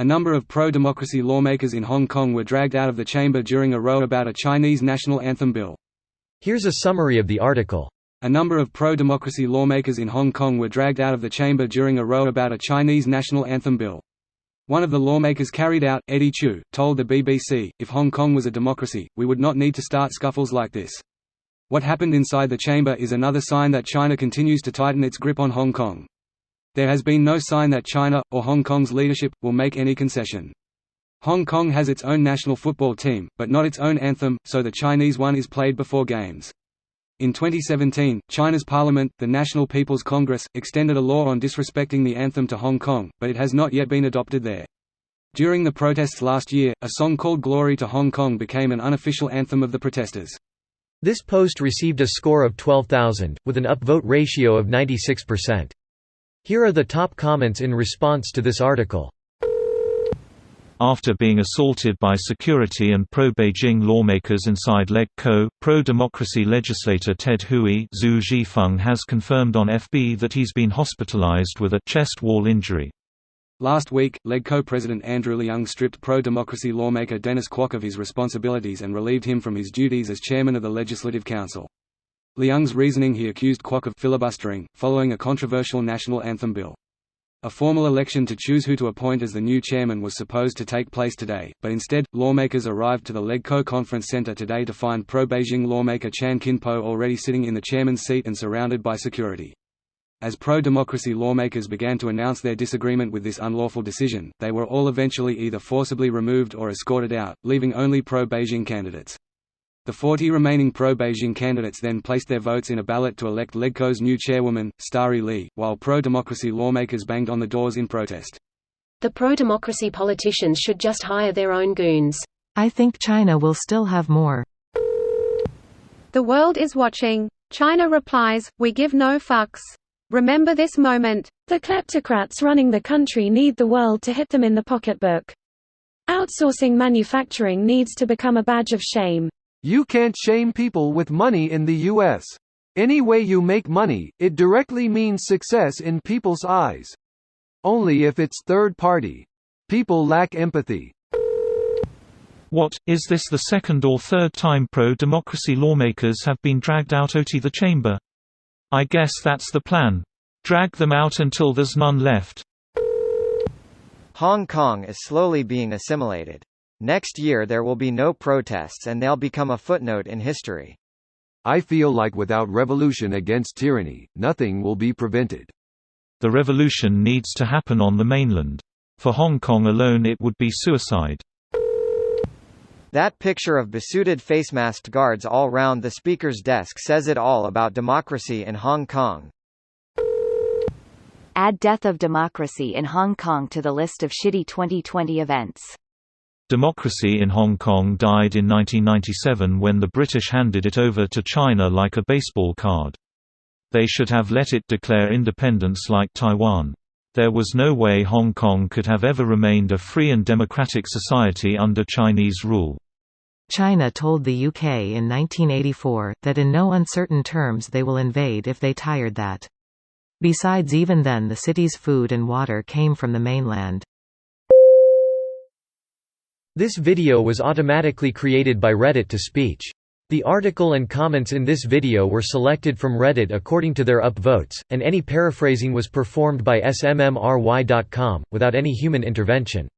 A number of pro-democracy lawmakers in Hong Kong were dragged out of the chamber during a row about a Chinese national anthem bill. Here's a summary of the article. A number of pro-democracy lawmakers in Hong Kong were dragged out of the chamber during a row about a Chinese national anthem bill. One of the lawmakers carried out, Eddie Chu, told the BBC, "If Hong Kong was a democracy, we would not need to start scuffles like this." What happened inside the chamber is another sign that China continues to tighten its grip on Hong Kong. There has been no sign that China, or Hong Kong's leadership, will make any concession. Hong Kong has its own national football team, but not its own anthem, so the Chinese one is played before games. In 2017, China's parliament, the National People's Congress, extended a law on disrespecting the anthem to Hong Kong, but it has not yet been adopted there. During the protests last year, a song called Glory to Hong Kong became an unofficial anthem of the protesters. This post received a score of 12,000, with an upvote ratio of 96%. Here are the top comments in response to this article. After being assaulted by security and pro-Beijing lawmakers inside LegCo, pro-democracy legislator Ted Hui Zhu Zhifeng has confirmed on FB that he's been hospitalized with a chest wall injury. Last week, LegCo President Andrew Leung stripped pro-democracy lawmaker Dennis Kwok of his responsibilities and relieved him from his duties as chairman of the Legislative Council. Leung's reasoning: he accused Kwok of filibustering, following a controversial national anthem bill. A formal election to choose who to appoint as the new chairman was supposed to take place today, but instead, lawmakers arrived to the LegCo Conference Center today to find pro-Beijing lawmaker Chan Kin-po already sitting in the chairman's seat and surrounded by security. As pro-democracy lawmakers began to announce their disagreement with this unlawful decision, they were all eventually either forcibly removed or escorted out, leaving only pro-Beijing candidates. The 40 remaining pro-Beijing candidates then placed their votes in a ballot to elect LegCo's new chairwoman, Starry Lee, while pro-democracy lawmakers banged on the doors in protest. The pro-democracy politicians should just hire their own goons. I think China will still have more. The world is watching. China replies, "We give no fucks. Remember this moment. The kleptocrats running the country need the world to hit them in the pocketbook. Outsourcing manufacturing needs to become a badge of shame. You can't shame people with money in the U.S. Any way you make money, it directly means success in people's eyes. Only if it's third party. People lack empathy." What, is this the second or third time pro-democracy lawmakers have been dragged out of the chamber? I guess that's the plan. Drag them out until there's none left. Hong Kong is slowly being assimilated. Next year there will be no protests and they'll become a footnote in history. I feel like without revolution against tyranny, nothing will be prevented. The revolution needs to happen on the mainland. For Hong Kong alone it would be suicide. That picture of besuited face-masked guards all round the speaker's desk says it all about democracy in Hong Kong. Add Death of Democracy in Hong Kong to the list of shitty 2020 events. Democracy in Hong Kong died in 1997 when the British handed it over to China like a baseball card. They should have let it declare independence like Taiwan. There was no way Hong Kong could have ever remained a free and democratic society under Chinese rule. China told the UK in 1984 that in no uncertain terms they will invade if they tired that. Besides, even then the city's food and water came from the mainland. This video was automatically created by Reddit to speech. The article and comments in this video were selected from Reddit according to their upvotes, and any paraphrasing was performed by smmry.com, without any human intervention.